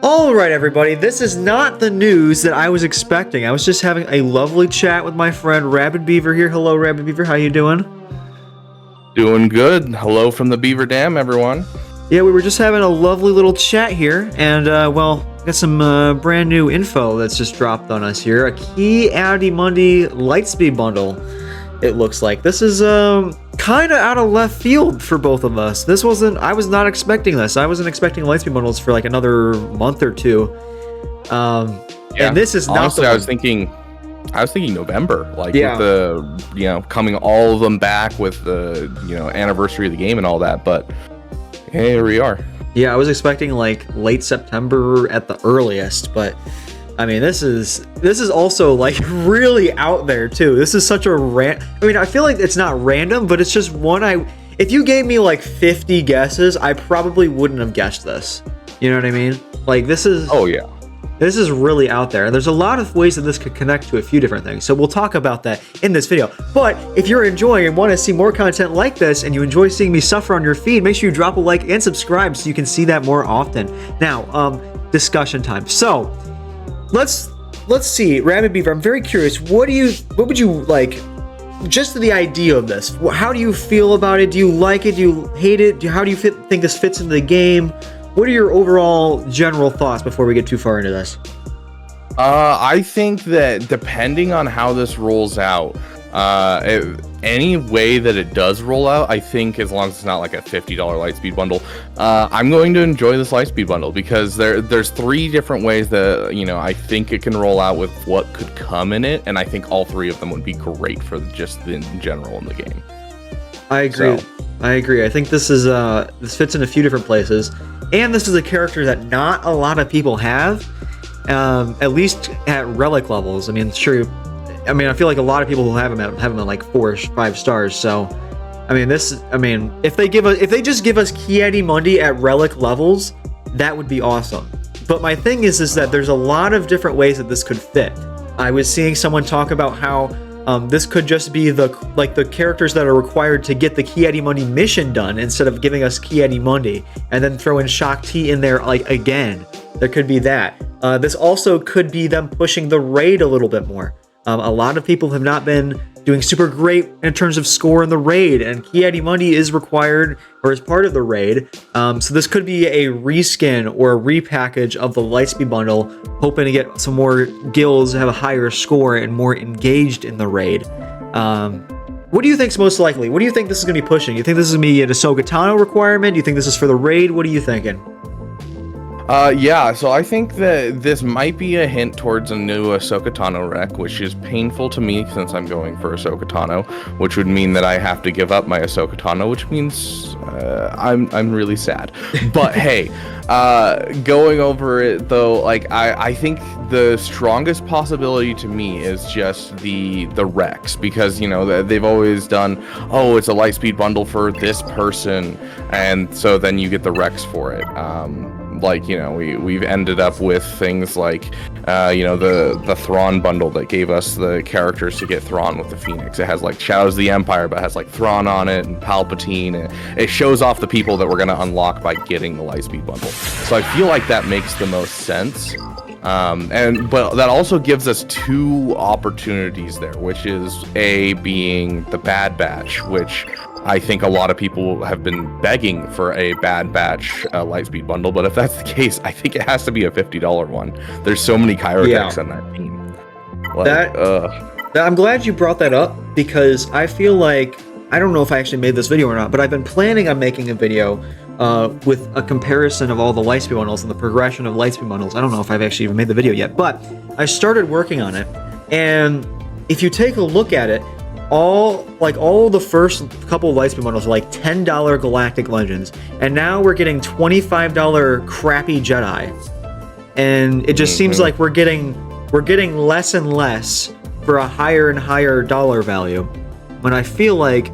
Alright everybody, this is not the news that I was expecting. I was just having a lovely chat with my friend Rabid Beaver here. Hello Rabid Beaver, how you doing? Doing good. Hello from the Beaver Dam, everyone. Yeah, we were just having a lovely little chat here, and well, got some brand new info that's just dropped on us here. A Ki-Adi-Mundi Lightspeed Bundle, it looks like. This is kind of out of left field for both of us. I was not expecting this. I wasn't expecting Lightspeed Bundles for like another month or two. Yeah, and this is honestly, not I was thinking November, like Yeah. with the, coming all of them back with the, anniversary of the game and all that, but here we are. Yeah, I was expecting like late September at the earliest, but I mean, this is also like really out there too. This is such a I mean, I feel like it's not random, but it's just one if you gave me like 50 guesses, I probably wouldn't have guessed this. You know what I mean? Like this is Oh yeah. This is really out there. There's a lot of ways that this could connect to a few different things. So we'll talk about that in this video. But if you're enjoying and want to see more content like this and you enjoy seeing me suffer on your feed, make sure you drop a like and subscribe so you can see that more often. Now, discussion time. So let's see, Rabid Beaver, I'm very curious. What would you like, just the idea of this? How do you feel about it? Do you like it? Do you hate it? How do you think this fits into the game? What are your overall general thoughts before we get too far into this? I think that depending on how this rolls out, any way that it does roll out, I think as long as it's not like a $50 Lightspeed bundle, I'm going to enjoy this Lightspeed bundle because there's three different ways that I think it can roll out with what could come in it, and I think all three of them would be great for just in general in the game. I agree. I agree. I think this is this fits in a few different places, and this is a character that not a lot of people have, at least at relic levels. I mean, sure. I mean, I feel like a lot of people who have him at like 4 or 5 stars. So, I mean, if they just give us Ki-Adi-Mundi at relic levels, that would be awesome. But my thing is that there's a lot of different ways that this could fit. I was seeing someone talk about how this could just be the characters that are required to get the Ki-Adi-Mundi mission done instead of giving us Ki-Adi-Mundi, and then throw in Shock T in there like again. There could be that. This also could be them pushing the raid a little bit more. A lot of people have not been doing super great in terms of score in the raid, and Ki-Adi-Mundi is required or is part of the raid. So this could be a reskin or a repackage of the Lightspeed bundle, hoping to get some more guilds, have a higher score, and more engaged in the raid. What do you think's most likely? What do you think this is going to be pushing? You think this is going to be an Ahsoka Tano requirement? Do you think this is for the raid? What are you thinking? Yeah, so I think that this might be a hint towards a new Ahsoka Tano rec, which is painful to me since I'm going for Ahsoka Tano, which would mean that I have to give up my Ahsoka Tano, which means I'm really sad. But hey, going over it though, like I think the strongest possibility to me is just the recs, because they've always done, oh, it's a Lightspeed bundle for this person, and so then you get the recs for it. We've ended up with things like the Thrawn bundle that gave us the characters to get Thrawn with the Phoenix. It has like Shadows of the Empire, but it has like Thrawn on it and Palpatine, and it shows off the people that we're going to unlock by getting the Lightspeed bundle. So I feel like that makes the most sense. But that also gives us two opportunities there, which is being the Bad Batch, which I think a lot of people have been begging for a Bad Batch Lightspeed bundle, but if that's the case, I think it has to be a $50 one. There's so many Kyro decks on that team. I'm glad you brought that up, because I feel like, I don't know if I actually made this video or not, but I've been planning on making a video with a comparison of all the Lightspeed bundles and the progression of Lightspeed bundles. I don't know if I've actually even made the video yet, but I started working on it, and if you take a look at it, all the first couple of Lightspeed bundles are like $10 Galactic Legends, and now we're getting $25 crappy Jedi, and it just seems like we're getting less and less for a higher and higher dollar value, when I feel like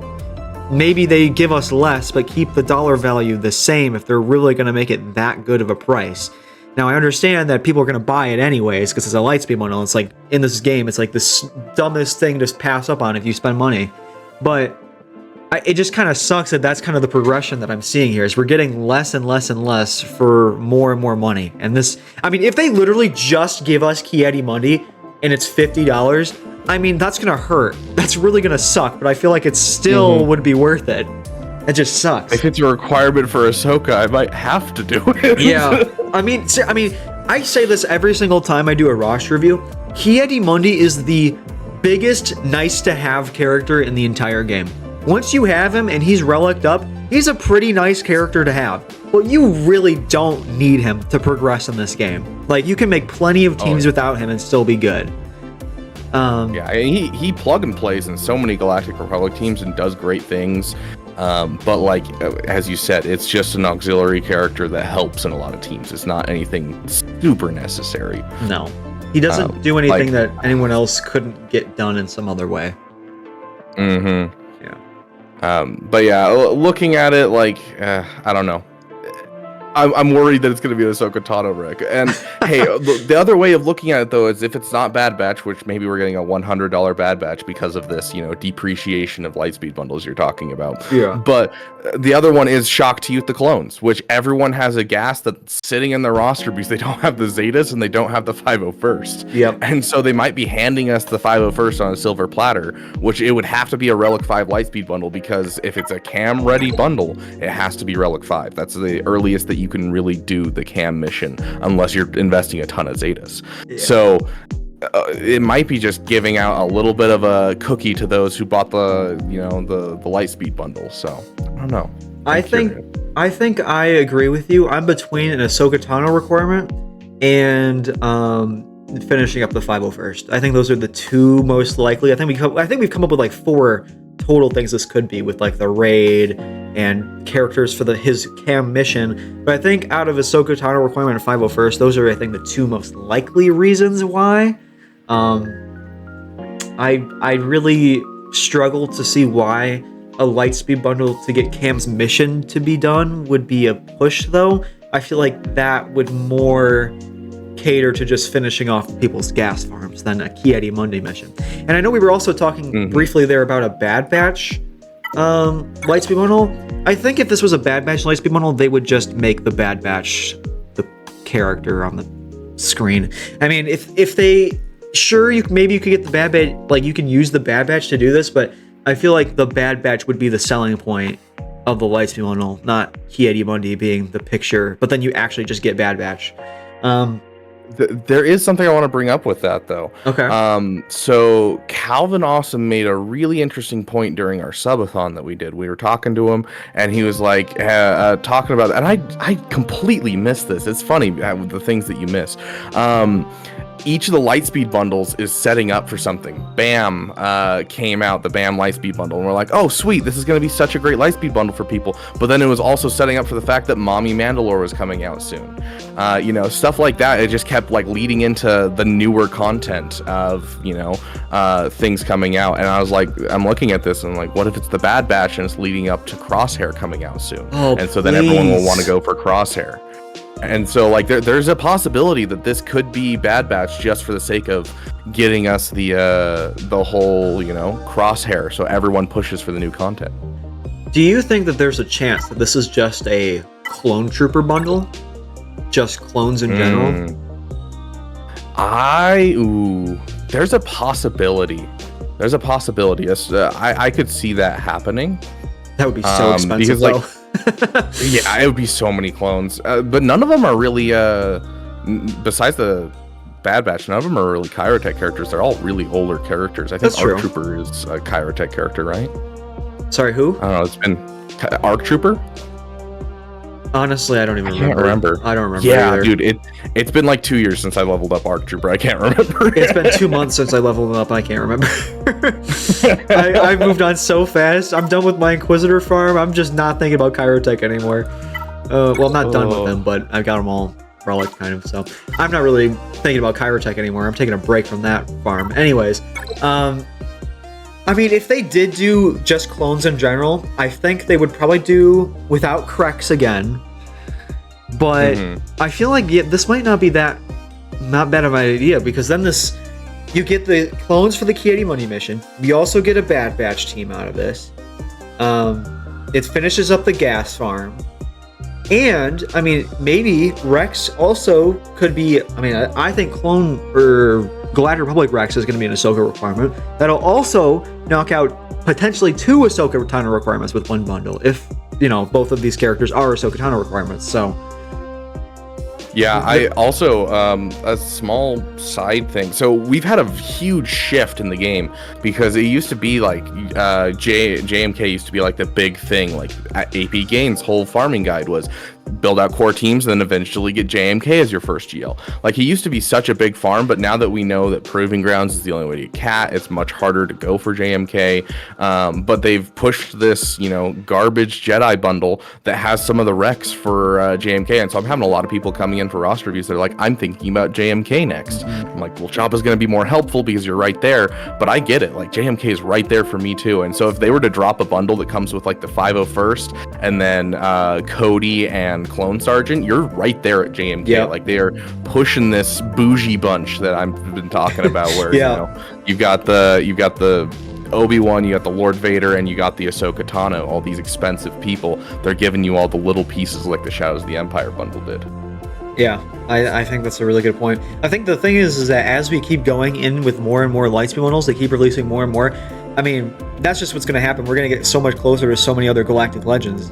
maybe they give us less but keep the dollar value the same if they're really going to make it that good of a price. Now, I understand that people are going to buy it anyways because it's a Lightspeed bundle. It's like, in this game, it's like the dumbest thing to pass up on if you spend money. But it just kind of sucks that that's kind of the progression that I'm seeing here, is we're getting less and less and less for more and more money. And this, I mean, if they literally just give us Ki-Adi-Mundi and it's $50, I mean, that's gonna hurt. That's really gonna suck, but I feel like it still would be worth it. It just sucks. If it's a requirement for Ahsoka, I might have to do it. Yeah. I mean, I say this every single time I do a roster review. Ki-Adi-Mundi is the biggest nice-to-have character in the entire game. Once you have him and he's reliced up, he's a pretty nice character to have. But you really don't need him to progress in this game. Like, you can make plenty of teams without him and still be good. Yeah, he plug and plays in so many Galactic Republic teams and does great things. But like, as you said, it's just an auxiliary character that helps in a lot of teams. It's not anything super necessary. No. He doesn't do anything that anyone else couldn't get done in some other way. Mm-hmm. Yeah. But yeah, looking at it, like, I don't know. I'm worried that it's going to be an Ahsoka Tano wreck. And hey, the other way of looking at it, though, is if it's not Bad Batch, which maybe we're getting a $100 Bad Batch because of this, depreciation of Lightspeed bundles you're talking about. Yeah. But the other one is Shock to Youth the Clones, which everyone has a gas that's sitting in their roster because they don't have the Zetas and they don't have the 501st. Yep. And so they might be handing us the 501st on a silver platter, which it would have to be a Relic 5 Lightspeed bundle, because if it's a cam ready bundle, it has to be Relic 5. That's the earliest that you can really do the cam mission, unless you're investing a ton of Zetas. Yeah. So it might be just giving out a little bit of a cookie to those who bought the Lightspeed bundle. So I don't know. I think I agree with you. I'm between an Ahsoka Tano requirement and finishing up the 501st. I think those are the two most likely. I think we've come up with like 4 total things this could be, with like the raid and characters for his cam mission. But I think out of Ahsoka Tano requirement and 501st, those are, I think, the 2 most likely reasons why. I really struggle to see why a Lightspeed bundle to get Cam's mission to be done would be a push, though. I feel like that would more cater to just finishing off people's gas farms than a Ki-Adi-Mundi mission. And I know we were also talking briefly there about a Bad Batch Lightspeed bundle. I think if this was a Bad Batch Lightspeed bundle, they would just make the Bad Batch the character on the screen. I mean, if they... Sure, maybe you could get the Bad Batch... Like, you can use the Bad Batch to do this, but I feel like the Bad Batch would be the selling point of the Lightspeed bundle, not Ki-Adi-Mundi being the picture, but then you actually just get Bad Batch. There is something I want to bring up with that, though. Okay. So Calvin Awesome made a really interesting point during our subathon that we did. We were talking to him, and he was like talking about, and I completely missed this. It's funny the things that you miss. Each of the Lightspeed bundles is setting up for something. BAM came out, the BAM Lightspeed bundle, and we're like, oh sweet, this is going to be such a great Lightspeed bundle for people. But then it was also setting up for the fact that Mommy Mandalore was coming out soon. Stuff like that. It just kept like leading into the newer content of things coming out. And I was like, I'm looking at this and I'm like, what if it's the Bad Batch and it's leading up to Crosshair coming out soon? And so then everyone will want to go for Crosshair. And so, like, there's a possibility that this could be Bad Batch just for the sake of getting us the whole, Crosshair, so everyone pushes for the new content. Do you think that there's a chance that this is just a clone trooper bundle? Just clones in general? There's a possibility. I could see that happening. That would be so expensive, though. Like, yeah, it would be so many clones, but none of them are really besides the Bad Batch, none of them are really Kyrotech characters. They're all really older characters. I think Arc Trooper is a Kyrotech character, right? Sorry, who? I don't know. It's been Arc Trooper. Honestly, I don't even remember. I don't remember. Yeah, either. Dude, it's been like 2 years since I leveled up Arc Trooper. I can't remember. It's been 2 months since I leveled him up. I can't remember. I moved on so fast. I'm done with my Inquisitor farm. I'm just not thinking about Kyrotech anymore. Well, I'm not done with them, but I've got them all relic kind of. So I'm not really thinking about Kyrotech anymore. I'm taking a break from that farm. Anyways, I mean, if they did do just clones in general, I think they would probably do without Krex again. But I feel like this might not be not bad of an idea, because then you get the clones for the Ki-Adi-Mundi mission. We also get a Bad Batch team out of this. It finishes up the gas farm. And, I mean, maybe Rex also could be... I mean, I think Clone or Galactic Republic Rex is going to be an Ahsoka requirement. That'll also knock out potentially 2 Ahsoka Tano requirements with one bundle, if, you know, both of these characters are Ahsoka Tano requirements, so... Yeah, I also, a small side thing. So we've had a huge shift in the game because it used to be like, JMK used to be like the big thing. Like AP Games' whole farming guide was build out core teams and then eventually get JMK as your first GL. Like, he used to be such a big farm, but now that we know that Proving Grounds is the only way to get Cat, it's much harder to go for JMK. But they've pushed this, you know, garbage Jedi bundle that has some of the Rex for JMK. And so I'm having a lot of people coming in for roster reviews that are like, I'm thinking about JMK next. I'm like, well, Choppa's going to be more helpful because you're right there. But I get it. Like, JMK is right there for me too. And so if they were to drop a bundle that comes with like the 501st and then Cody and Clone Sergeant, you're right there at JMK. Yep. Like, they are pushing this bougie bunch that I've been talking about where, Yeah. you know, you've got the Obi-Wan, you got the Lord Vader, and you got the Ahsoka Tano, all these expensive people. They're giving you all the little pieces like the Shadows of the Empire bundle did. Yeah, I think that's a really good point. I think the thing is that as we keep going in with more and more Lightspeed bundles, they keep releasing more and more. I mean, that's just what's going to happen. We're going to get so much closer to so many other Galactic Legends.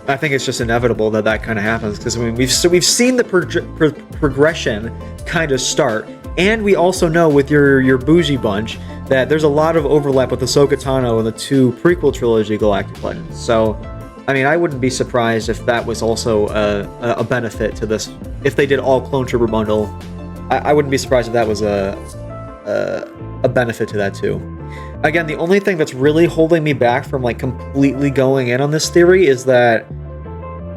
I think it's just inevitable that that kind of happens, because I mean, we've seen the progression kind of start, and we also know with your bougie bunch that there's a lot of overlap with Ahsoka Tano and the 2 prequel trilogy Galactic Legends. So, I mean, I wouldn't be surprised if that was also a benefit to this. If they did all Clone Trooper bundle, I wouldn't be surprised if that was a benefit to that too. Again, the only thing that's really holding me back from like completely going in on this theory is that,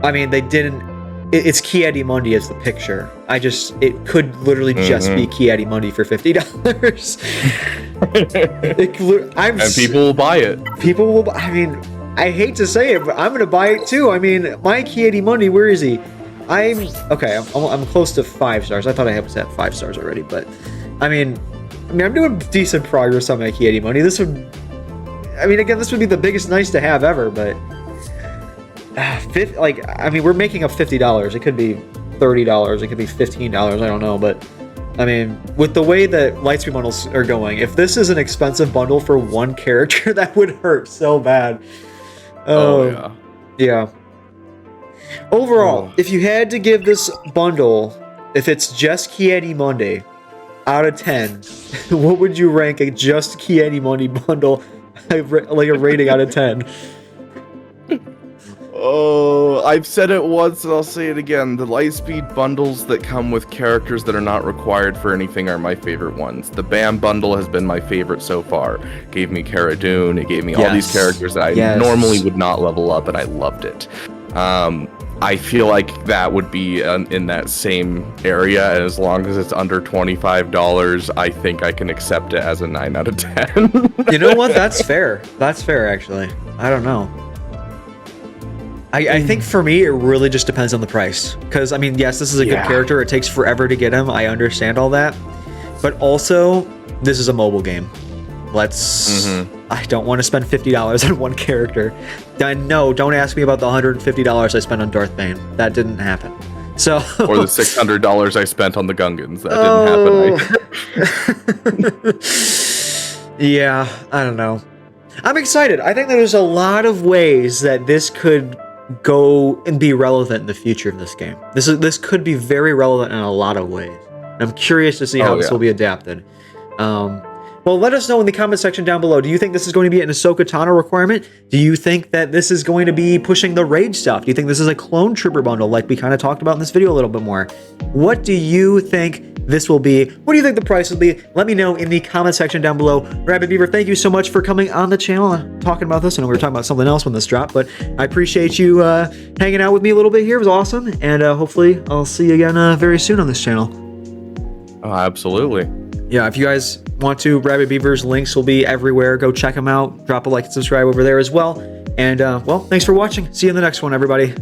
I mean, they didn't. It's Ki-Adi-Mundi as the picture. It could literally just be Ki-Adi-Mundi for $50. And people will buy it. People will. I mean, I hate to say it, but I'm gonna buy it too. I mean, my Ki-Adi-Mundi, where is he? I'm close to 5 stars. I thought I was at 5 stars already, but I mean, I'm doing decent progress on my Ki-Adi-Mundi. This would be the biggest nice to have ever, but we're making up $50. It could be $30. It could be $15. I don't know, but I mean, with the way that Lightspeed bundles are going, if this is an expensive bundle for one character, that would hurt so bad. Oh yeah. Overall, if you had to give this bundle, if it's just Ki-Adi-Mundi, out of 10, what would you rank a just Ki-Adi-Mundi bundle, like a rating out of 10? Oh, I've said it once and I'll say it again. The Lightspeed bundles that come with characters that are not required for anything are my favorite ones. The BAM bundle has been my favorite so far. It gave me Cara Dune, it gave me all these characters that I normally would not level up, and I loved it. I feel like that would be in that same area, and as long as it's under $25, I think I can accept it as a 9 out of 10. You know what? That's fair. That's fair, actually. I don't know. I think for me, it really just depends on the price. Because, I mean, yes, this is a good character. It takes forever to get him. I understand all that. But also, this is a mobile game. I don't want to spend $50 on one character. No, don't ask me about the $150 I spent on Darth Bane. That didn't happen. So or the $600 I spent on the Gungans. That didn't happen. Yeah, I don't know. I'm excited. I think that there's a lot of ways that this could go and be relevant in the future of this game. This could be very relevant in a lot of ways. I'm curious to see how this will be adapted. Well, let us know in the comment section down below. Do you think this is going to be an Ahsoka Tano requirement? Do you think that this is going to be pushing the raid stuff? Do you think this is a Clone Trooper bundle like we kind of talked about in this video a little bit more? What do you think this will be? What do you think the price will be? Let me know in the comment section down below. Rabbit Beaver, thank you so much for coming on the channel and talking about this. I know we were talking about something else when this dropped, but I appreciate you hanging out with me a little bit here. It was awesome, and hopefully I'll see you again very soon on this channel. Oh, absolutely. Yeah, if you guys want to, Rabbit Beaver's links will be everywhere. Go check them out. Drop a like and subscribe over there as well. And, well, thanks for watching. See you in the next one, everybody.